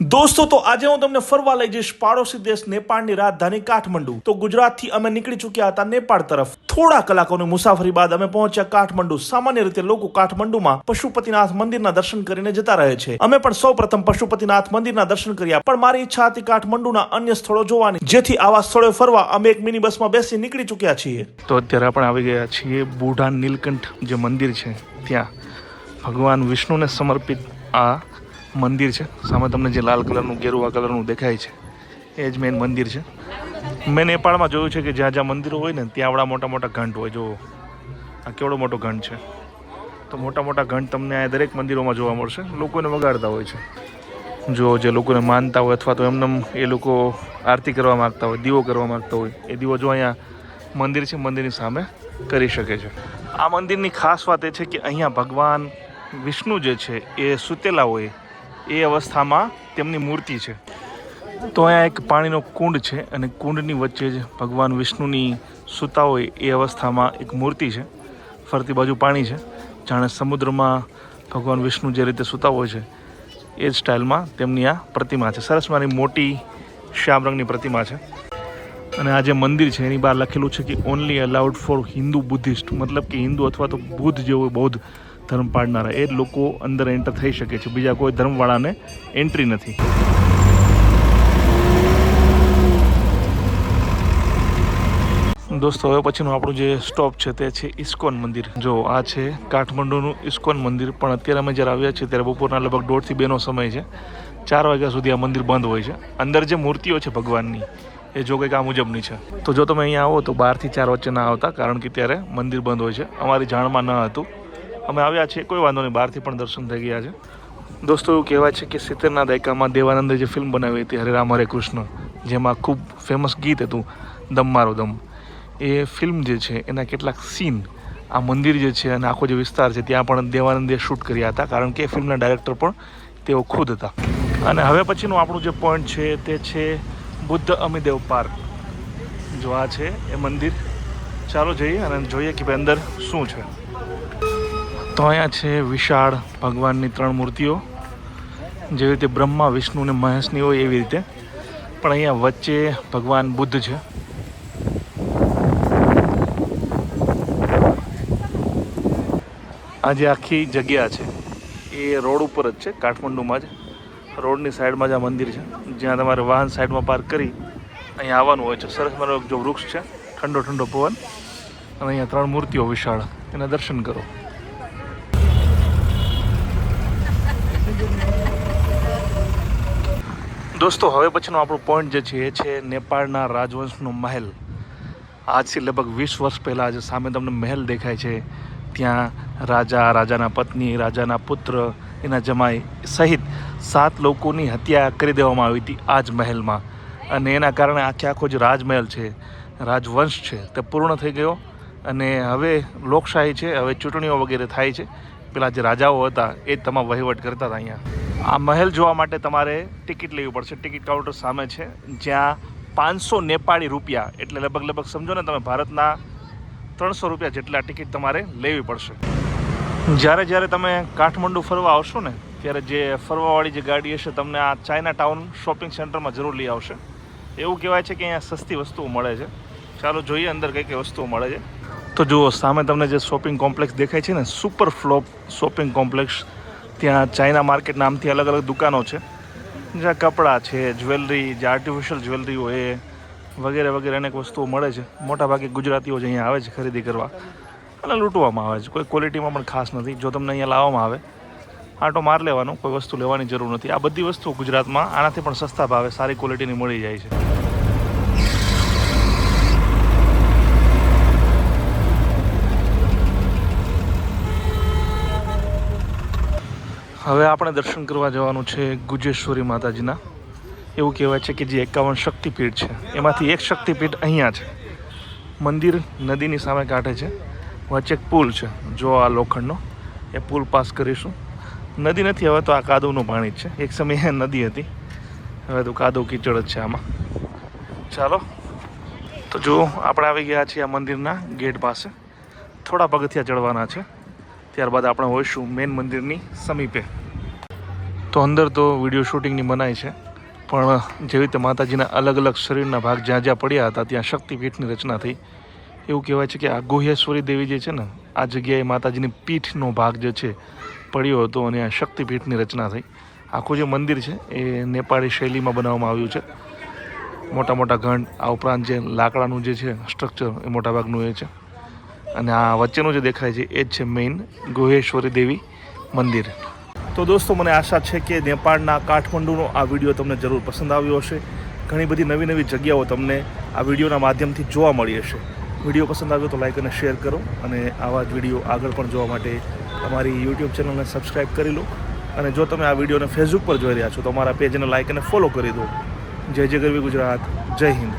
દોસ્તો તો આજે હું તમને ફરવા લઈ જઈશ પાડોશી દેશ નેપાળની રાજધાની કાઠમંડુ। તો ગુજરાતથી અમે નીકળી ચૂક્યા હતા નેપાળ તરફ। થોડા કલાકોની મુસાફરી બાદ અમે પહોંચ્યા કાઠમંડુ। સામાન્ય રીતે લોકો કાઠમંડુમાં પશુપતિનાથ મંદિરના દર્શન કરીને જતા રહે છે। અમે પણ સૌપ્રથમ પશુપતિનાથ મંદિરના દર્શન કર્યા, પણ મારી ઈચ્છા હતી કાઠમંડુના અન્ય સ્થળો જોવાની, જેથી આવા સ્થળોએ ફરવા અમે એક મિની બસમાં બેસી નીકળી ચૂક્યા છીએ। તો અત્યારે આપણે આવી ગયા છીએ બુઢા નીલકંઠ જે મંદિર છે ત્યાં। ભગવાન વિષ્ણુને સમર્પિત આ મંદિર છે। સામે તમને જે લાલ કલરનું ગેરુવા કલરનું દેખાય છે એ જ મેઇન મંદિર છે। મેં નેપાળમાં જોયું છે કે જ્યાં જ્યાં મંદિરો હોય ને ત્યાં આવડા મોટા મોટા ઘંટ હોય। જો આ કેવડો મોટો ઘંટ છે, તો મોટા મોટા ઘંટ તમને આ દરેક મંદિરોમાં જોવા મળશે। લોકોને વગાડતા હોય છે। જો જે લોકોને માનતા હોય અથવા તો એમને એ લોકો આરતી કરવા માગતા હોય, દીવો કરવા માગતા હોય, એ દીવો જો અહીંયા મંદિર છે મંદિરની સામે કરી શકે છે। આ મંદિરની ખાસ વાત એ છે કે અહીંયા ભગવાન વિષ્ણુ જે છે એ સૂતેલા હોય એ અવસ્થામાં તેમની મૂર્તિ છે। તો અહીંયા એક પાણીનો કુંડ છે અને કુંડની વચ્ચે જ ભગવાન વિષ્ણુની સૂતા હોય એ અવસ્થામાં એક મૂર્તિ છે। ફરતી બાજુ પાણી છે, જાણે સમુદ્રમાં ભગવાન વિષ્ણુ જે રીતે સૂતા હોય છે એ જ સ્ટાઇલમાં તેમની આ પ્રતિમા છે। સરસ મારી મોટી શ્યામ રંગની પ્રતિમા છે। અને આ જે મંદિર છે એની બહાર લખેલું છે કે only allowed for Hindu Buddhist, મતલબ કે હિન્દુ અથવા તો બુદ્ધ જેવું બૌદ્ધ ધર્મ પાળનારા એ જ લોકો અંદર એન્ટર થઈ શકે છે, બીજા કોઈ ધર્મવાળાને એન્ટ્રી નથી। દોસ્તો હવે પછીનું આપણું જે સ્ટોપ છે તે છે ઇસ્કોન મંદિર। જો આ છે કાઠમંડુનું ઇસ્કોન મંદિર, પણ અત્યારે અમે જ્યારે આવ્યા છીએ ત્યારે બપોરના લગભગ 1:30 થી 2નો સમય છે। 4 વાગ્યા સુધી આ મંદિર બંધ હોય છે। અંદર જે મૂર્તિઓ છે ભગવાનની એ જો કંઈક આ મુજબની છે। તો જો તમે અહીંયા આવો તો 12 થી 4 વચ્ચે ના આવતા, કારણ કે ત્યારે મંદિર બંધ હોય છે। અમારી જાણમાં ન હતું, અમે આવ્યા છીએ, કોઈ વાંધો નહીં, બહારથી પણ દર્શન થઈ ગયા છે। દોસ્તો એવું કહેવાય છે કે 70ના દાયકામાં દેવાનંદે જે ફિલ્મ બનાવી હતી હરે રામ હરે કૃષ્ણ, જેમાં ખૂબ ફેમસ ગીત હતું દમ મારો દમ, એ ફિલ્મ જે છે એના કેટલાક સીન આ મંદિર જે છે અને આખો જે વિસ્તાર છે ત્યાં પણ દેવાનંદે શૂટ કર્યા હતા, કારણ કે એ ફિલ્મના ડાયરેક્ટર પણ તેઓ ખુદ હતા। અને હવે પછીનું આપણું જે પોઈન્ટ છે તે છે બુદ્ધ અમિદેવ પાર્ક। જો આ છે એ મંદિર। ચાલો જઈએ અને જોઈએ કે ભાઈ અંદર શું છે। તો અહીંયા છે વિશાળ ભગવાનની 3 મૂર્તિઓ, જેવી રીતે બ્રહ્મા વિષ્ણુ અને મહેશની હોય એવી રીતે, પણ અહીંયા વચ્ચે ભગવાન બુદ્ધ છે। આ જે આખી જગ્યા છે એ રોડ ઉપર જ છે, કાઠમંડુમાં જ રોડની સાઈડમાં જ આ મંદિર છે, જ્યાં તમારે વાહન સાઈડમાં પાર્ક કરી અહીંયા આવવાનું હોય છે। સરસ મારો જો વૃક્ષ છે, ઠંડો ઠંડો પવન, અને અહીંયા 3 મૂર્તિઓ વિશાળ, એના દર્શન કરો। દોસ્તો હવે પછીનો આપણો પોઈન્ટ જે છે એ છે નેપાળના રાજવંશનો મહેલ। આજથી લગભગ 20 વર્ષ પહેલાં જે સામે તમને મહેલ દેખાય છે ત્યાં રાજા, રાજાના પત્ની, રાજાના પુત્ર, એના જમાઈ સહિત 7 લોકોની હત્યા કરી દેવામાં આવી હતી આ જ મહેલમાં। અને એના કારણે આખો જે રાજમહેલ છે, રાજવંશ છે તે પૂર્ણ થઈ ગયો અને હવે લોકશાહી છે, હવે ચૂંટણીઓ વગેરે થાય છે। પેલા જે રાજાઓ હતા એ જ તમામ વહીવટ કરતા હતા અહીંયા। આ મહેલ જોવા માટે તમારે ટિકિટ લેવી પડશે। ટિકિટ કાઉન્ટર સામે છે, જ્યાં 500 નેપાળી રૂપિયા, એટલે લગભગ સમજો ને તમે ભારતના 300 રૂપિયા જેટલા ટિકિટ તમારે લેવી પડશે। જ્યારે તમે કાઠમંડુ ફરવા આવશો ને ત્યારે જે ફરવાવાળી જે ગાડી હશે તમને આ ચાઇના ટાઉન શોપિંગ સેન્ટરમાં જરૂર લઈ આવશે। એવું કહેવાય છે કે અહીંયા સસ્તી વસ્તુઓ મળે છે। ચાલો જોઈએ અંદર કઈ કઈ વસ્તુઓ મળે છે। તો જુઓ સામે તમને જે શોપિંગ કોમ્પ્લેક્સ દેખાય છે ને, સુપર ફ્લોપ શોપિંગ કોમ્પ્લેક્સ, ત્યાં ચાઇના માર્કેટ નામથી અલગ અલગ દુકાનો છે, જ્યાં કપડાં છે, જ્વેલરી, જે આર્ટિફિશિયલ જ્વેલરી હોય એ વગેરે વગેરે અનેક વસ્તુઓ મળે છે। મોટાભાગે ગુજરાતીઓ જ અહીંયા આવે છે ખરીદી કરવા અને લૂંટવામાં આવે છે। કોઈ ક્વોલિટીમાં પણ ખાસ નથી। જો તમને અહીંયા લાવવામાં આવે આંટો માર લેવાનો, કોઈ વસ્તુ લેવાની જરૂર નથી। આ બધી વસ્તુઓ ગુજરાતમાં આનાથી પણ સસ્તા ભાવે સારી ક્વોલિટીની મળી જાય છે। હવે આપણે દર્શન કરવા જવાનું છે ગુજેશ્વરી માતાજીના। એવું કહેવાય છે કે જે 51 શક્તિપીઠ છે એમાંથી એક શક્તિપીઠ અહીંયા છે। મંદિર નદીની સામે કાંઠે છે, વચ્ચે એક પુલ છે, જો આ લોખંડનો, એ પુલ પાસ કરીશું। નદી નથી, હવે તો આ કાદવનું પાણી જ છે, એક સમયે નદી હતી, હવે તો કાદવ કીચડ જ છે આમાં। ચાલો તો જો આપણે આવી ગયા છીએ આ મંદિરના ગેટ પાસે। થોડા પગથિયા ચડવાના છે, ત્યારબાદ આપણે હોઈશું મેન મંદિરની સમીપે। તો અંદર તો વિડીયો શૂટિંગની મનાઈ છે, પણ જેવી રીતે માતાજીના અલગ અલગ શરીરના ભાગ જ્યાં જ્યાં પડ્યા હતા ત્યાં શક્તિપીઠની રચના થઈ. એવું કહેવાય છે કે આ ગુહ્યેશ્વરી દેવી જે છે ને, આ જગ્યાએ માતાજીની પીઠનો ભાગ જે છે પડ્યો હતો અને આ શક્તિપીઠની રચના થઈ. આખું જે મંદિર છે એ નેપાળી શૈલીમાં બનાવવામાં આવ્યું છે. મોટા મોટા ઘંટ, આ ઉપરાંત જે લાકડાનું જે છે સ્ટ્રક્ચર એ મોટાભાગનું એ છે. અને આ વચ્ચેનું જે દેખાય છે એ જ છે મેઇન ગુહ્યેશ્વરી દેવી મંદિર. તો દોસ્તો, મને આશા છે કે નેપાળના કાઠમંડુનો આ વિડીયો તમને જરૂર પસંદ આવ્યો હશે. ઘણી બધી નવી નવી જગ્યાઓ તમને આ વિડીયોના માધ્યમથી જોવા મળી હશે. વિડીયો પસંદ આવ્યો તો લાઈક અને શેર કરો, અને આવા જ વિડીયો આગળ પણ જોવા માટે અમારી યુટ્યુબ ચેનલને સબસ્ક્રાઈબ કરી લો. અને જો તમે આ વિડીયોને ફેસબુક પર જોઈ રહ્યા છો તો અમારા પેજને લાઈક અને ફોલો કરી દો. જય જય ગરવી ગુજરાત, જય હિન્દ.